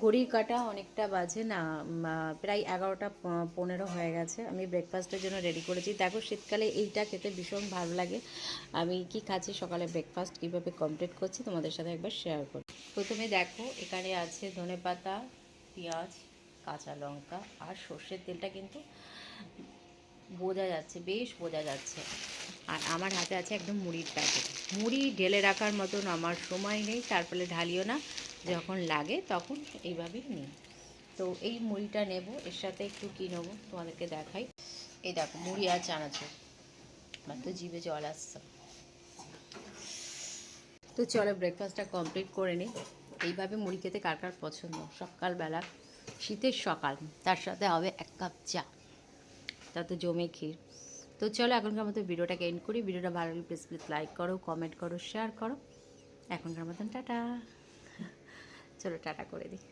ঘড়ির কাঁটা অনেকটা বাজে না, প্রায় 11টা 15 হয়ে গেছে। আমি ব্রেকফাস্টের জন্য রেডি করেছি। দেখো শীতকালে এইটা খেতে ভীষণ ভালো লাগে। আমি কি খাচ্ছি সকালে, ব্রেকফাস্ট কীভাবে কমপ্লিট করছি তোমাদের সাথে একবার শেয়ার করি। প্রথমে দেখো এখানে আছে ধনেপাতা, পেঁয়াজ, কাঁচা লঙ্কা আর সর্ষের তেলটা কিন্তু বোঝা যাচ্ছে, বেশ বোঝা যাচ্ছে। আর আমার হাতে আছে একদম মুড়ির প্যাকেট। মুড়ি ঢেলে রাখার মতন আমার সময় নেই, তার ফলে ঢালিও না, যখন লাগে তখন এইভাবেই নিই। তো এই মুড়িটা নেব, এর সাথে একটু কী নেবো তোমাদেরকে দেখাই। এই দেখো মুড়ি আর চানাচুর, আমার তো জিভে জল আসছে। তো চলো ব্রেকফাস্টটা কমপ্লিট করে নিই। এইভাবে মুড়ি খেতে কার কার পছন্দ সকালবেলা, শীতের সকাল, তার সাথে হবে 1 কাপ চা, তা তো জমে ক্ষীর। তো চলো এখনকার মতো ভিডিওটাকে এন্ড করি। ভিডিওটা ভালো লাগলে প্লিজ প্লিজ লাইক করো, কমেন্ট করো, শেয়ার করো। এখনকার মতন টাটা। চলো টাটা করে দিই।